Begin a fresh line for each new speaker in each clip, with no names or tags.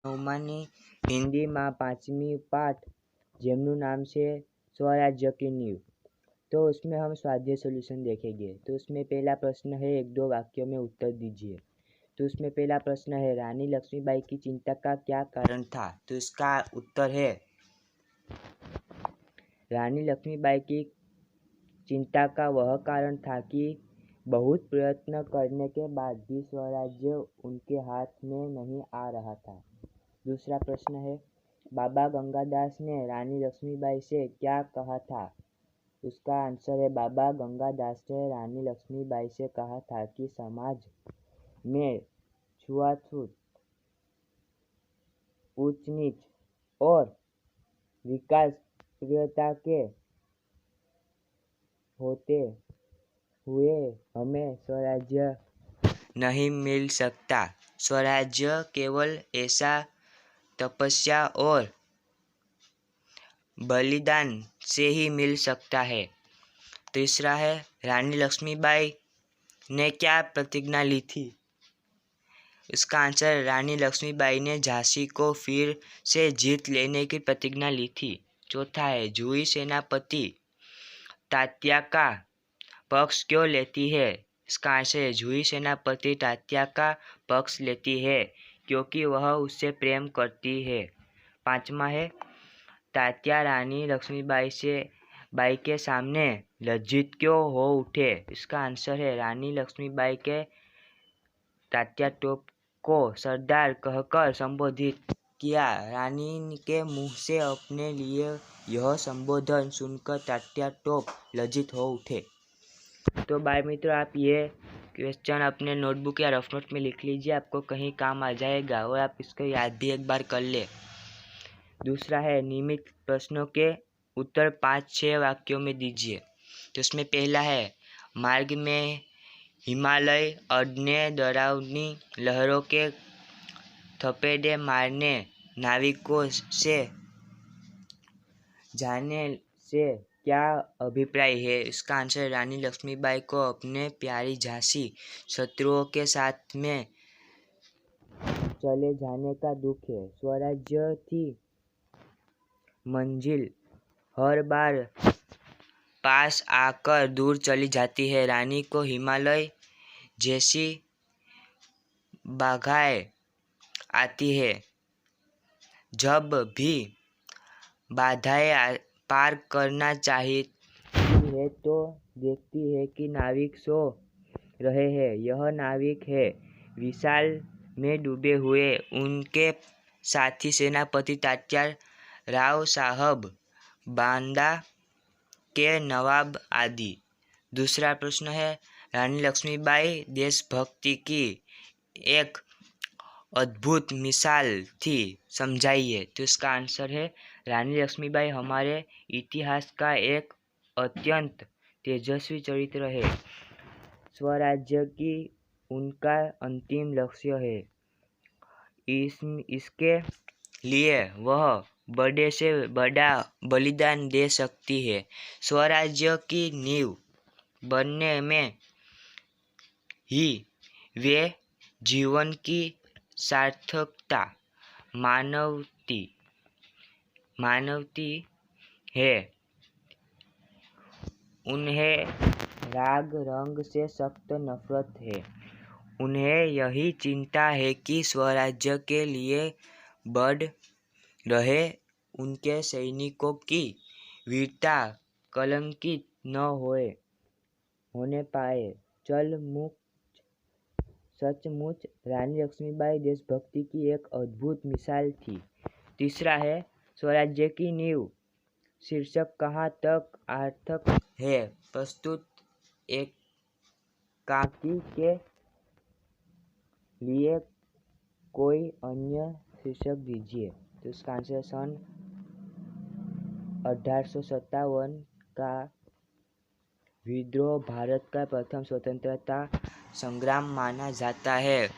नवमानी हिंदी में 5वीं पाठ જેમનું नाम से स्वराज्य की नींव। तो उसमें हम स्वाध्याय सॉल्यूशन देखेंगे। तो उसमें पहला प्रश्न है, 1-2 वाक्यों में उत्तर दीजिए। तो उसमें पहला प्रश्न है, रानी लक्ष्मीबाई की चिंता का क्या कारण था? तो इसका उत्तर है, रानी लक्ष्मीबाई की चिंता का वह कारण था कि बहुत प्रयत्न करने के बाद भी स्वराज्य उनके हाथ में नहीं आ रहा था। दूसरा प्रश्न है, बाबा गंगादास ने रानी लक्ष्मीबाई से क्या कहा था? उसका आंसर है, बाबा गंगादास ने रानी लक्ष्मीबाई से कहा था कि समाज में छुआछूत, ऊंच नीच और विकास प्रियता के होते हुए हमें स्वराज्य नहीं मिल सकता। स्वराज्य केवल ऐसा तपस्या और बलिदान से ही मिल सकता है। तीसरा है, रानी लक्ष्मीबाई ने क्या प्रतिज्ञा ली थी? इसका आंसर, रानी लक्ष्मीबाई ने झांसी को फिर से जीत लेने की प्रतिज्ञा ली थी। चौथा है, जूही सेनापति तात्या का पक्ष क्यों लेती है? इसका आंसर है, जूही सेनापति तात्या का पक्ष लेती है क्योंकि वह उससे प्रेम करती है। पांचवा है, तात्या रानी लक्ष्मीबाई के सामने लज्जित क्यों हो उठे? इसका आंसर है, रानी लक्ष्मीबाई के तात्या टोप को सरदार कहकर संबोधित किया। रानी के मुंह से अपने लिए यह संबोधन सुनकर तात्या टोप लज्जित हो उठे। तो भाई मित्रों, आप ये क्वेश्चन अपने नोटबुक या रफ नोट में लिख लीजिए, आपको कहीं काम आ जाएगा और आप इसको याद भी एक बार कर ले। दूसरा है, नियमित प्रश्नों के उत्तर 5-6 वाक्यों में दीजिए। तो उसमें पहला है, मार्ग में हिमालय अड़ने डरावनी लहरों के थपेड़े मारने नाविकों से जाने से क्या अभिप्राय है? इसका आंसर, रानी लक्ष्मीबाई को अपने प्यारी झांसी शत्रुओं के साथ में चले जाने का दुख है। स्वराज्य की मंजिल हर बार पास आकर दूर चली जाती है। रानी को हिमालय जैसी बाधाएं आती है। जब भी बाधाएं पार करना चाहती है तो देखती है कि नाविक सो रहे हैं। यह नाविक है विशाल में डूबे हुए उनके साथी सेनापति तात्या राव साहब, बांदा के नवाब आदि। दूसरा प्रश्न है, रानी लक्ष्मीबाई देशभक्ति की एक अद्भुत मिसाल थी, समझाइए। तो इसका आंसर है, रानी लक्ष्मीबाई हमारे इतिहास का एक अत्यंत तेजस्वी चरित्र है। स्वराज्य की उनका अंतिम लक्ष्य है। इसके लिए वह बड़े से बड़ा बलिदान दे सकती है। स्वराज्य की नींव बनने में ही वे जीवन की सार्थकता मानवती है। उन्हें राग रंग से सख्त नफरत है। उन्हें यही चिंता है कि स्वराज्य के लिए बढ़ रहे उनके सैनिकों की वीरता कलंकित न होने पाए। सचमुच रानी लक्ष्मीबाई देशभक्ति की एक अद्भुत मिसाल थी। तीसरा है, स्वराज्य की नींव शीर्षक कहाँ तक सार्थक है? प्रस्तुत एकांकी के लिए कोई अन्य शीर्षक दीजिए। तो इसका आंसर, सन 1857 का विद्रोह भारत का प्रथम स्वतंत्रता संग्राम माना जाता है।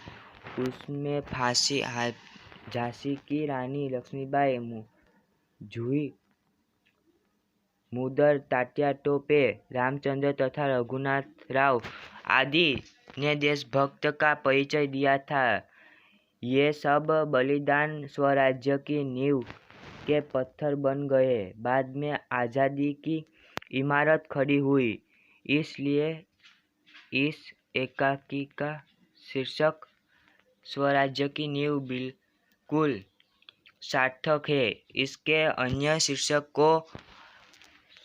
उसमें झांसी की रानी लक्ष्मीबाई, जूही मुदर, तात्या टोपे, रामचंद्र तथा रघुनाथ राव आदि ने देशभक्त का परिचय दिया था। ये सब बलिदान स्वराज्य की नींव के पत्थर बन गए। बाद में आज़ादी की इमारत खड़ी हुई। इसलिए इस एकांकी का शीर्षक स्वराज्य की नींव बिल्कुल सार्थक है। इसके अन्य शीर्षक हो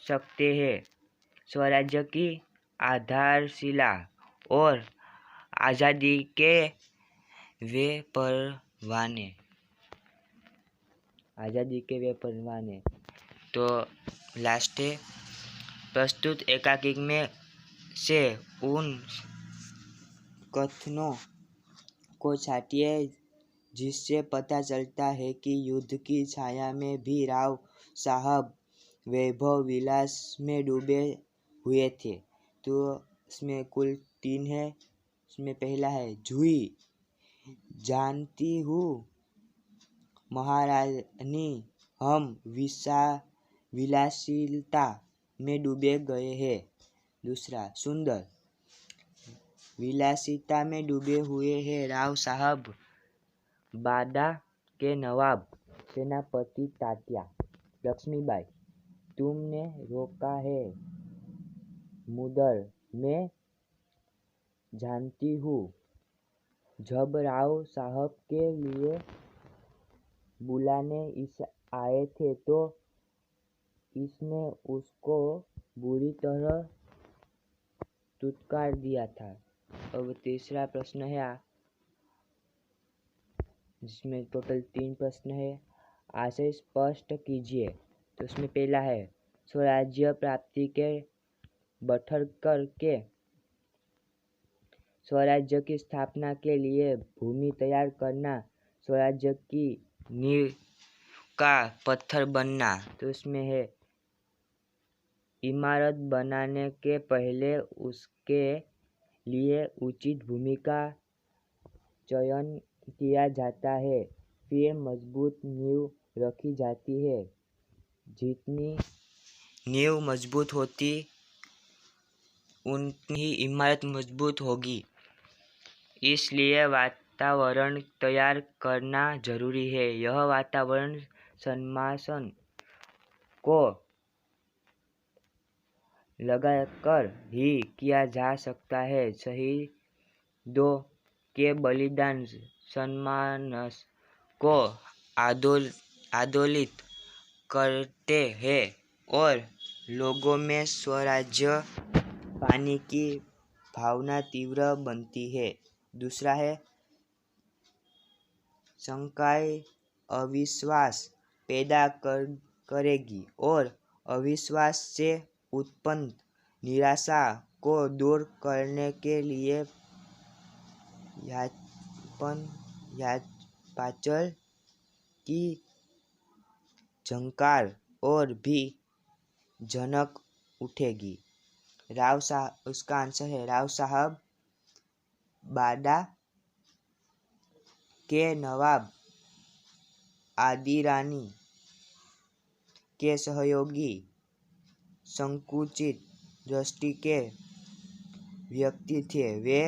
सकते हैं स्वराज्य की आधारशिला और आज़ादी के वे परवाने। तो लास्ट है, प्रस्तुत एकांकी में से उन कथनों को छांटिए जिससे पता चलता है कि युद्ध की छाया में भी राव साहब वैभव विलास में डूबे हुए थे। तो इसमें कुल 3 है। इसमें पहला है जुई, जानती हूँ महारानी हम विलासिता में डूबे गए हैं। दूसरा सुंदर, विलासिता में डूबे हुए हैं राव साहब बाडा के नवाब सेनापति तात्या। लक्ष्मीबाई, तुमने रोका है मुदर, मैं जानती हूँ। जब राव साहब के लिए बुलाने आए थे तो इसने उसको बुरी तरह तुत्कार दिया था। अब तीसरा प्रश्न है जिसमें टोटल 3 प्रश्न है। आशय स्पष्ट कीजिए। तो उसमें पहला है स्वराज्य प्राप्ति के बठरकर के स्वराज्य की स्थापना के लिए भूमि तैयार करना, स्वराज्य की नींव का पत्थर बनना। तो इसमें है इमारत बनाने के पहले उसके लिए उचित भूमि का चयन किया जाता है, फिर मजबूत नींव रखी जाती है। जितनी नींव मजबूत होती उतनी ही इमारत मजबूत होगी। इसलिए वातावरण तैयार करना जरूरी है। यह वातावरण सम्मान को लगाकर ही किया जा सकता है। शहीदों के बलिदान सम्मान को आंदोलित करते हैं और लोगों में स्वराज्य पाने की भावना तीव्र बनती है। दूसरा है शंकाएं अविश्वास पैदा करेगी और अविश्वास से उत्पन्न निराशा को दूर करने के लिए पाचल की झंकार और भी जनक उठेगी। उसका आंसर है राव साहब बाडा के नवाब आदिरानी के सहयोगी संकुचित दृष्टि के व्यक्ति थे। वे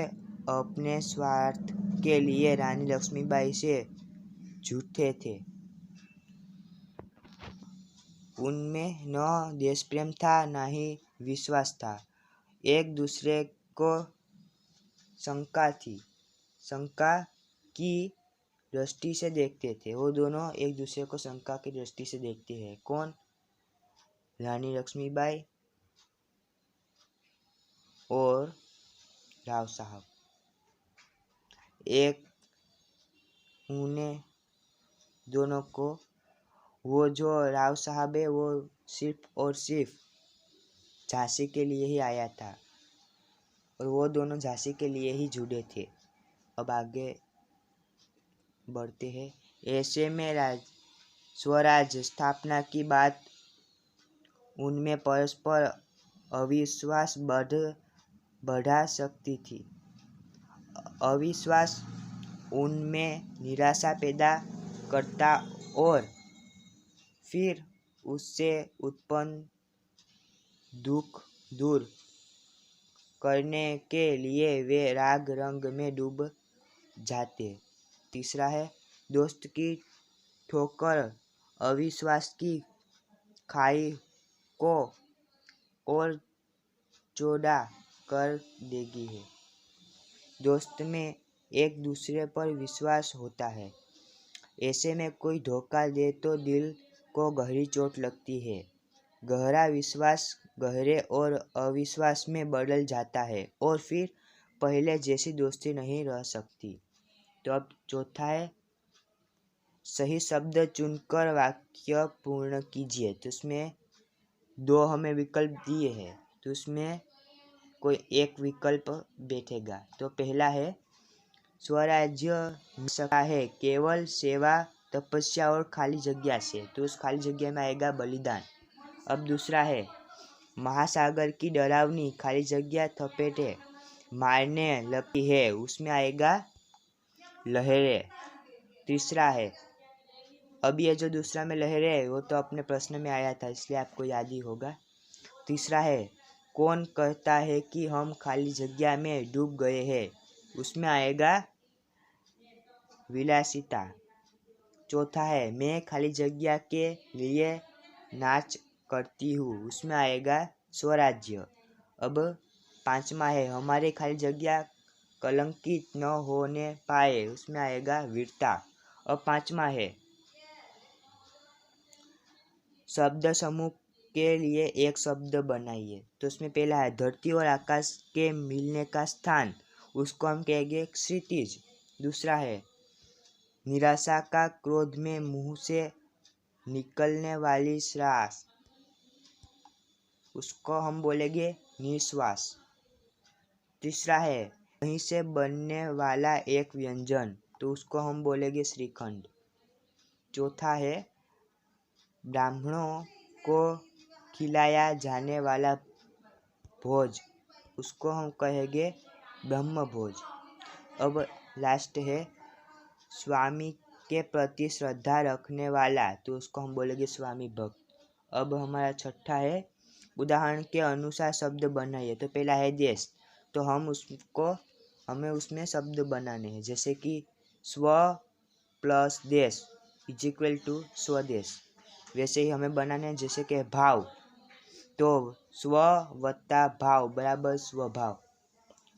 अपने स्वार्थ के लिए रानी लक्ष्मीबाई से झूठे थे। उनमें न देशप्रेम था न ही विश्वास था। एक दूसरे को शंका थी, शंका की दृष्टि से देखते थे। वो दोनों एक दूसरे को शंका की दृष्टि से देखते हैं। कौन? रानी लक्ष्मीबाई और राव साहब। एक उन्हें दोनों को, वो जो राव साहब है वो सिर्फ और सिर्फ झांसी के लिए ही आया था और वो दोनों झांसी के लिए ही जुड़े थे। अब आगे बढ़ते हैं। ऐसे में स्वराज स्थापना की बात उनमें परस्पर अविश्वास बढ़ा सकती थी। अविश्वास उनमें निराशा पैदा करता और फिर उससे उत्पन्न दुख दूर करने के लिए वे राग रंग में डूब जाते। तीसरा है दोस्त की ठोकर अविश्वास की खाई को और चौड़ा कर देगी है। दोस्त में एक दूसरे पर विश्वास होता है, ऐसे में कोई धोखा दे तो दिल को गहरी चोट लगती है। गहरा विश्वास गहरे और अविश्वास में बदल जाता है और फिर पहले जैसी दोस्ती नहीं रह सकती। तो अब चौथा है सही शब्द चुनकर वाक्य पूर्ण कीजिए। तो उसमें दो हमें विकल्प दिए हैं, तो उसमें कोई एक विकल्प बैठेगा। तो पहला है स्वराज्य मिल सकता है केवल सेवा तपस्या और खाली जगह से, तो उस खाली जगह में आएगा बलिदान। अब दूसरा है महासागर की डरावनी खाली जगह थपेटे मारने लगती है, उसमें आएगा लहरें। तीसरा है अब ये जो दूसरा में लहरें है वो तो अपने प्रश्न में आया था, इसलिए आपको याद ही होगा। तीसरा है कौन कहता है कि हम खाली जगह में डूब गए हैं, उसमें आएगा विलासिता। चौथा है मैं खाली जगह के लिए नाच करती हूँ, उसमें आएगा स्वराज्य। अब पांचवा है हमारे खाली जगह कलंकित न होने पाए, उसमें आएगा वीरता। अब पांचवा है शब्द समूह के लिए एक शब्द बनाइए। तो उसमें पहला है धरती और आकाश के मिलने का स्थान, उसको हम कहेंगे क्षितिज। दूसरा है निराशा का क्रोध में मुंह से निकलने वाली श्वास, उसको हम बोलेंगे निश्वास। तीसरा है कहीं से बनने वाला एक व्यंजन, तो उसको हम बोलेंगे श्रीखंड। चौथा है ब्राह्मणों को खिलाया जाने वाला भोज, उसको हम कहेंगे ब्रह्म भोज। अब लास्ट है स्वामी के प्रति श्रद्धा रखने वाला, तो उसको हम बोलेंगे स्वामी भक्त। अब हमारा छठा है उदाहरण के अनुसार शब्द बनाइए। तो पहला है देश, तो हमें उसमें शब्द बनाने हैं, जैसे कि स्व प्लस देश इज इक्वल टू स्वदेश। वैसे ही हमें बनाने हैं, जैसे कि भाव, तो स्व वत्ता भाव बराबर स्वभाव।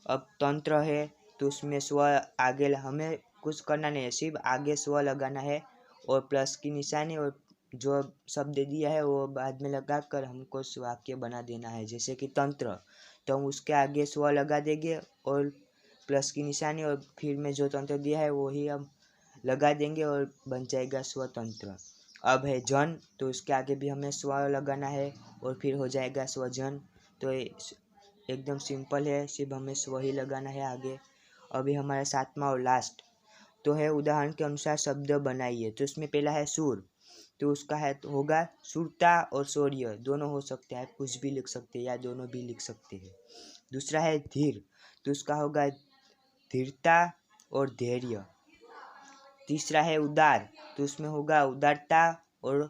अब तंत्र है, तो उसमें स्व आगे हमें कुछ करना नहीं है, सिर्फ आगे स्व लगाना है और प्लस की निशानी और जो शब्द दिया है वो बाद में लगाकर हमको वाक्य बना देना है। जैसे कि तंत्र, तो हम उसके आगे स्व लगा देंगे और प्लस की निशानी और फिर में जो तंत्र दिया है वो ही हम लगा देंगे और बन जाएगा स्वतंत्र। अब है जन, तो उसके आगे भी हमें स्व लगाना है और फिर हो जाएगा स्वजन। तो एकदम सिंपल है, सिर्फ हमें स्व ही लगाना है आगे। अभी हमारा सातवां और लास्ट तो है उदाहरण के अनुसार शब्द बनाइए। तो उसमें पहला है सूर, तो उसका है तो होगा सूरता और शौर्य, दोनों हो सकते हैं, कुछ भी लिख सकते हैं या दोनों भी लिख सकते हैं। दूसरा है धीर, तो उसका होगा धीरता और धैर्य। तीसरा है उदार, तो उसमें होगा उदारता और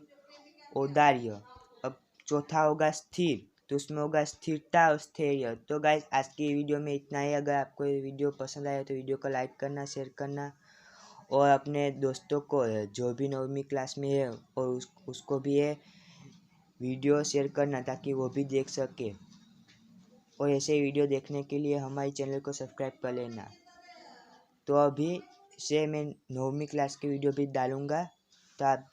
औदार्य। अब चौथा होगा स्थिर, तो उसमें होगा स्थिरता और स्थैर्य। तो गाइस आज की वीडियो में इतना ही। अगर आपको ये वीडियो पसंद आया तो वीडियो को लाइक करना, शेयर करना और अपने दोस्तों को जो भी 9वीं क्लास में है और उसको भी ये वीडियो शेयर करना ताकि वो भी देख सके। और ऐसे वीडियो देखने के लिए हमारे चैनल को सब्सक्राइब कर लेना। तो अभी से मैं 9वीं क्लास की वीडियो भी डालूँगा, तो आप